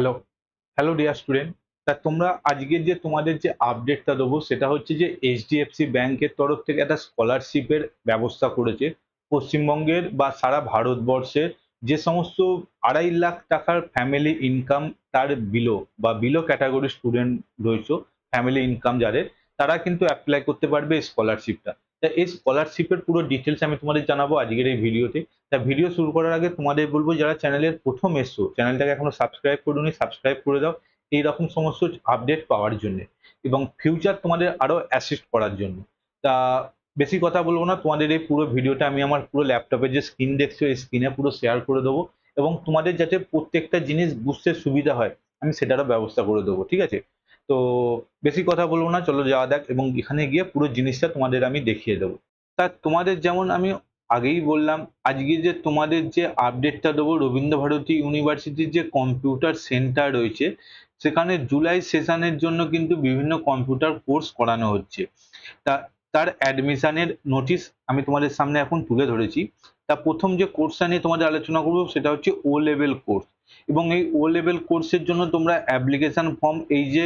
Hello, hello dear student. তা তোমরা আজকে যে তোমাদের যে আপডেটটা দেবো সেটা হচ্ছে যে এইচডিএফসি ব্যাংকের তরফ থেকে একটা স্কলারশিপের ব্যবস্থা করেছে পশ্চিমবঙ্গের বা সারা ভারতবর্ষের যে সমস্ত 2.5 লাখ টাকার ফ্যামিলি ইনকাম তার বিলো ক্যাটাগরি স্টুডেন্ট রয়েছে, ফ্যামিলি ইনকাম যাদের, তারা কিন্তু অ্যাপ্লাই করতে পারবে এই স্কলারশিপটা। তা এই স্কলারশিপের পুরো ডিটেলস আমি তোমাদের জানাবো আজকের এই ভিডিওতে। তা ভিডিও শুরু করার আগে তোমাদের বলবো, যারা চ্যানেলের প্রথম এসছো, চ্যানেলটাকে এখনো সাবস্ক্রাইব করোনি, সাবস্ক্রাইব করে দাও এইরকম সমস্ত আপডেট পাওয়ার জন্য এবং ফিউচার তোমাদের আরো অ্যাসিস্ট করার জন্য। তা বেশি কথা বলবো না, তোমাদের এই পুরো ভিডিওটা আমি আমার পুরো ল্যাপটপের যে স্ক্রিন দেখছো এই স্ক্রিনে পুরো শেয়ার করে দেবো এবং তোমাদের যাতে প্রত্যেকটা জিনিস বুঝতে সুবিধা হয় আমি সেটারও ব্যবস্থা করে দেবো, ঠিক আছে? তো বেশি কথা বলবো না, চলো যাওয়া যাক এবং এখানে গিয়ে পুরো জিনিসটা তোমাদের আমি দেখিয়ে দেবো। তা তোমাদের যেমন আমি আগেই বললাম, আজকে যে তোমাদের যে আপডেটটা দেবো, রবীন্দ্রভারতী ইউনিভার্সিটির যে কম্পিউটার সেন্টার রয়েছে সেখানে জুলাই সেশনের জন্য কিন্তু বিভিন্ন কম্পিউটার কোর্স করানো হচ্ছে। তা তার অ্যাডমিশনের নোটিশ আমি তোমাদের সামনে এখন তুলে ধরেছি। তা প্রথম যে কোর্সটা নিয়ে তোমাদের আলোচনা করবো সেটা হচ্ছে ও লেভেল কোর্স এবং এই ও লেভেল কোর্সের জন্য তোমরা অ্যাপ্লিকেশন ফর্ম, এই যে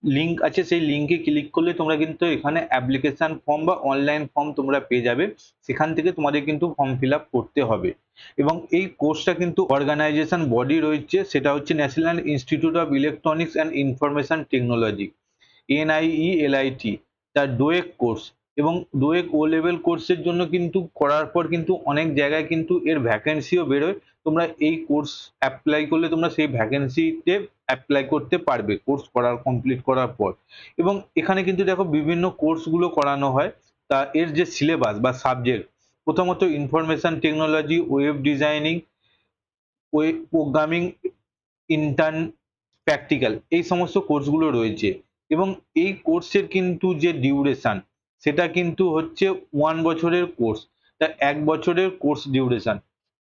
লিঙ্ক আছে সেই লিঙ্কে ক্লিক করলে তোমরা কিন্তু এখানে অ্যাপ্লিকেশন ফর্ম বা অনলাইন ফর্ম তোমরা পেয়ে যাবে। সেখান থেকে তোমাদের কিন্তু ফর্ম ফিল আপ করতে হবে এবং এই কোর্সটা কিন্তু অর্গানাইজেশন বডি রয়েছে, সেটা হচ্ছে national institute of electronics and information technology, NIELIT, তার ডোয়েক কোর্স। এবং ডোয়েক ও লেভেল কোর্সের জন্য কিন্তু করার পর কিন্তু অনেক জায়গায় কিন্তু এর ভ্যাকেন্সিও বেরোয়। তোমরা এই কোর্স অ্যাপ্লাই করলে তোমরা সেই ভ্যাকেন্সিতে অ্যাপ্লাই করতে পারবে কোর্স কমপ্লিট করার পর। এবং এখানে কিন্তু দেখো বিভিন্ন কোর্সগুলো করানো হয়। তা এর যে সিলেবাস বা সাবজেক্ট, প্রথমত information technology, web designing, web programming, intern, practical, এই সমস্ত কোর্সগুলো রয়েছে। এবং এই কোর্সের কিন্তু যে ডিউরেশন সেটা কিন্তু হচ্ছে 1 বছরের কোর্স। তা 1 বছরের কোর্স ডিউরেশন।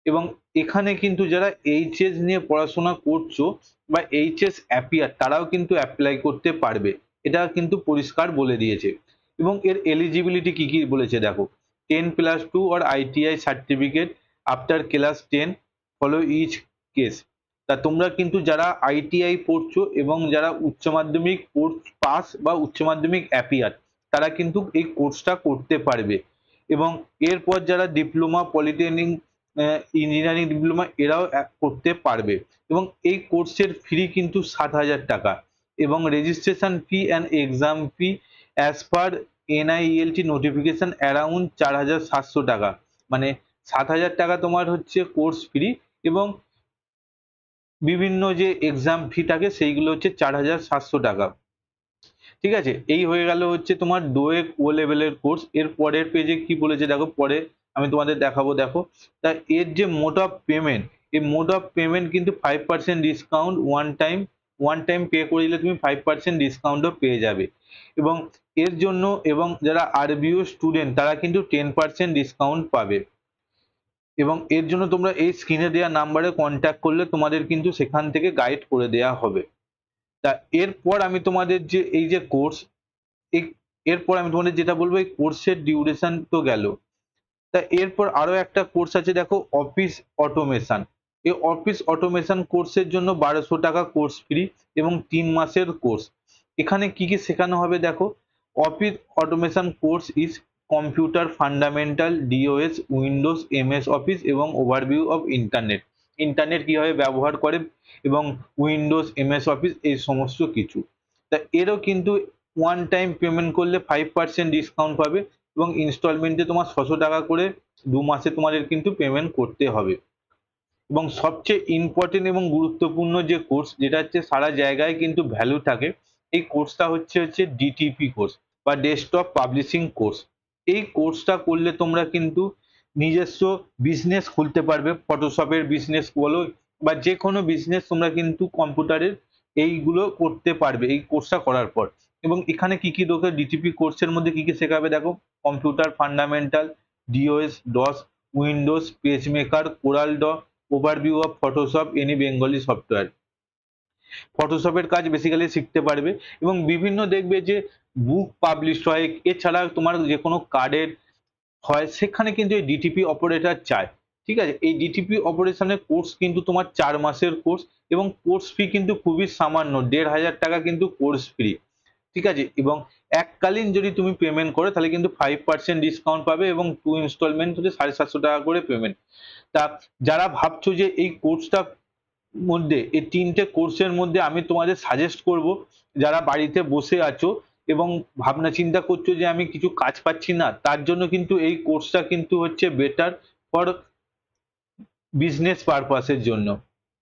এবং এখানে কিন্তু যারা এইচএস নিয়ে পড়াশোনা করছো বা এইচএস অ্যাপিয়ার তারাও কিন্তু অ্যাপ্লাই করতে পারবে, এটা কিন্তু পরিষ্কার বলে দিয়েছে। এবং এর এলিজিবিলিটি কি কি বলেছে দেখো, 10+2 or ITI certificate after class 10 follow each case. তা তোমরা কিন্তু যারা আইটিআই পড়ছো এবং যারা উচ্চ মাধ্যমিক কোর্স পাস বা উচ্চ মাধ্যমিক অ্যাপিয়ার তারা কিন্তু এই কোর্সটা করতে পারবে। এবং এরপর যারা ডিপ্লোমা, পলিটেকনিক, ইঞ্জিনিয়ারিং ডিপ্লোমা এরাও করতে পারবে। এবং এই কোর্সের ফি কিন্তু 7,000 টাকা এবং registration fee and exam fee as per NIELT notification around 4,700 টাকা। মানে 7,000 টাকা তোমার হচ্ছে কোর্স ফি এবং বিভিন্ন যে এক্সাম ফি থাকে সেইগুলো হচ্ছে 4,700 টাকা। ঠিক আছে, এই হয়ে গেল হচ্ছে তোমার ডোয়েক ও লেভেলের কোর্স। এর পরের পেজে কি বলেছে দেখো, পরে আমি তোমাদের দেখাবো। দেখো, তা এর যে মোড অফ পেমেন্ট, এই মোড অফ পেমেন্ট কিন্তু 5% ডিসকাউন্ট ওয়ান টাইম পে করে দিলে তুমি 5% ডিসকাউন্টও পেয়ে যাবে। এবং এর জন্য এবং যারা আরবিও স্টুডেন্ট তারা কিন্তু 10% ডিসকাউন্ট পাবে। এবং এর জন্য তোমরা এই স্ক্রিনে দেওয়া নাম্বারে কন্ট্যাক্ট করলে তোমাদের কিন্তু সেখান থেকে গাইড করে দেওয়া হবে। তা এরপর আমি তোমাদের যে এই যে কোর্স, এই এরপর আমি তোমাদের যেটা বলবো, এই কোর্সের ডিউরেশন তো গেল। তা এরপর আরো একটা কোর্স আছে দেখো, অফিস অটোমেশন। এই অফিস অটোমেশন কোর্সের জন্য 1,200 টাকা কোর্স ফ্রি এবং 3 মাসের কোর্স। এখানে কি কি শেখানো হবে দেখো, office automation course is computer fundamental, DOS, Windows, MS office এবং ওভারভিউ অফ ইন্টারনেট। ইন্টারনেট কিভাবে ব্যবহার করে এবং উইন্ডোজ, MS অফিস এই সমস্ত কিছু। তা এরও কিন্তু ওয়ান টাইম পেমেন্ট করলে 5% ডিসকাউন্ট পাবে এবং ইনস্টলমেন্টে তোমার 600 টাকা করে 2 মাসে তোমাদের কিন্তু পেমেন্ট করতে হবে। এবং সবচেয়ে ইম্পর্টেন্ট এবং গুরুত্বপূর্ণ যে কোর্স, যেটা হচ্ছে সারা জায়গায় কিন্তু ভ্যালু থাকে, এই কোর্সটা হচ্ছে DTP কোর্স বা ডেস্কটপ পাবলিশিং কোর্স। এই কোর্সটা করলে তোমরা কিন্তু নিজস্ব বিজনেস খুলতে পারবে, ফটোশপের বিজনেস বলো বা যে কোনো বিজনেস তোমরা কিন্তু কম্পিউটারের এইগুলো করতে পারবে এই কোর্সটা করার পর। এবং এখানে কি কি দেখো, ডিটিপি কোর্সের মধ্যে কি কি শেখাবে দেখো, computer fundamental, D O S, DOS, Windows, page maker, Corel draw, overview of Photoshop, any Bengali software. ফটোশপের কাজ বেসিক্যালি শিখতে পারবে এবং বিভিন্ন দেখবে যে বুক পাবলিশ হয়, এছাড়া তোমার যে কোনো কার্ডের হয় সেখানে কিন্তু এই ডিটিপি অপারেটর চায়। ঠিক আছে, এই ডিটিপি অপারেশনের কোর্স কিন্তু তোমার 4 মাসের কোর্স, এবং কোর্স ফি কিন্তু খুবই সামান্য, 1500 টাকা কিন্তু কোর্স ফি। ঠিক আছে, এবং এককালীন যদি তুমি পেমেন্ট করো তাহলে কিন্তু 5% ডিসকাউন্ট পাবে, এবং 2 ইনস্টলমেন্ট হচ্ছে 750 টাকা করে পেমেন্ট। তা যারা ভাবছো যে এই কোর্সটা মধ্যে, এই 3টে কোর্সের মধ্যে আমি তোমাদের সাজেস্ট করব, যারা বাড়িতে বসে আছো এবং ভাবনা চিন্তা করছো যে আমি কিছু কাজ পাচ্ছি না, তার জন্য কিন্তু এই কোর্সটা কিন্তু হচ্ছে বেটার ফর বিজনেস পারপাসের জন্য।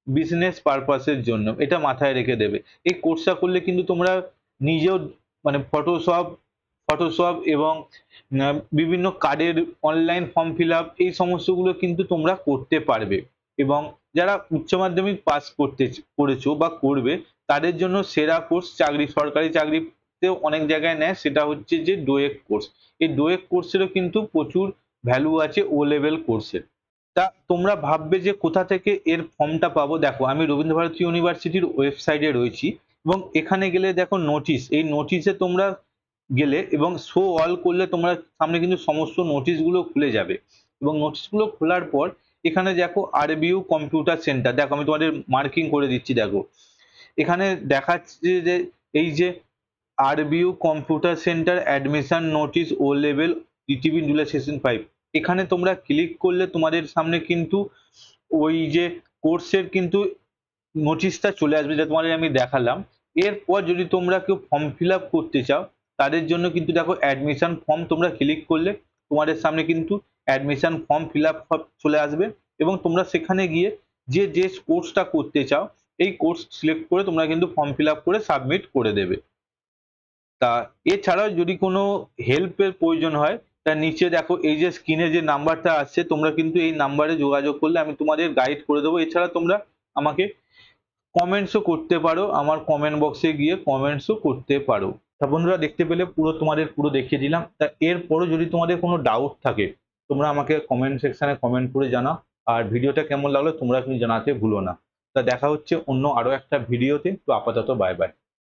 বিজনেস পারপাসের জন্য এটা মাথায় রেখে দেবে। এই কোর্সটা করলে কিন্তু তোমরা নিজেও মানে ফটোশপ এবং বিভিন্ন কার্ডের অনলাইন ফর্ম ফিল আপ, এই সমস্তগুলো কিন্তু তোমরা করতে পারবে। এবং যারা উচ্চ মাধ্যমিক পাস করেছো বা করবে, তাদের জন্য সেরা কোর্স, সরকারি চাকরিতেও অনেক জায়গায় নেয়, সেটা হচ্ছে যে ডোয়েক কোর্স। এই ডোয়েক কোর্সেরও কিন্তু প্রচুর ভ্যালু আছে ও লেভেল কোর্সের। তা তোমরা ভাববে যে কোথা থেকে এর ফর্মটা পাবো। দেখো, আমি রবীন্দ্রভারতী ইউনিভার্সিটির ওয়েবসাইটে রয়েছি, এবং এখানে গেলে দেখো নোটিশ, এই নোটিশে তোমরা গেলে এবং শো অল করলে তোমরা সামনে কিন্তু সমস্ত নোটিশগুলো খুলে যাবে। এবং নোটিশগুলো খোলার পর এখানে দেখো আরবিইউ কম্পিউটার সেন্টার, দেখো আমি তোমাদের মার্কিং করে দিচ্ছি। দেখো এখানে দেখাচ্ছে যে এই যে RBU computer centre admission notice O level DTV July session 5, এখানে তোমরা ক্লিক করলে তোমাদের সামনে কিন্তু ওই যে কোর্সের কিন্তু নোটিশটা চলে আসবে, যেটা তোমাদের আমি দেখালাম। এরপর যদি তোমরা কেউ ফর্ম ফিল আপ করতে চাও, তাদের জন্য কিন্তু দেখো অ্যাডমিশন ফর্ম, তোমরা ক্লিক করলে তোমাদের সামনে কিন্তু অ্যাডমিশন ফর্ম ফিল আপ চলে আসবে, এবং তোমরা সেখানে গিয়ে যে কোর্সটা করতে চাও এই কোর্স সিলেক্ট করে তোমরা কিন্তু ফর্ম ফিল আপ করে সাবমিট করে দেবে। তা এছাড়াও যদি কোনো হেল্পের প্রয়োজন হয়, তা নিচে দেখো এই যে স্ক্রিনে যে নাম্বারটা আসছে, তোমরা কিন্তু এই নাম্বারে যোগাযোগ করলে আমি তোমাদের গাইড করে দেবো। এছাড়া তোমরা আমাকে কমেন্টসও করতে পারো, আমার কমেন্ট বক্সে গিয়ে কমেন্টসও করতে পারো। তা বন্ধুরা, দেখতে পেলে তোমাদের পুরো দেখিয়ে দিলাম। তা এরপরও যদি তোমাদের কোনো ডাউট থাকে, তোমরা আমাকে কমেন্ট সেকশনে কমেন্ট করে জানাও। আর ভিডিওটা কেমন লাগলো তোমরা কিন্তু জানাতে ভুলো না। তা দেখা হচ্ছে অন্য আরো একটা ভিডিওতে। তো আপাতত বাই বাই।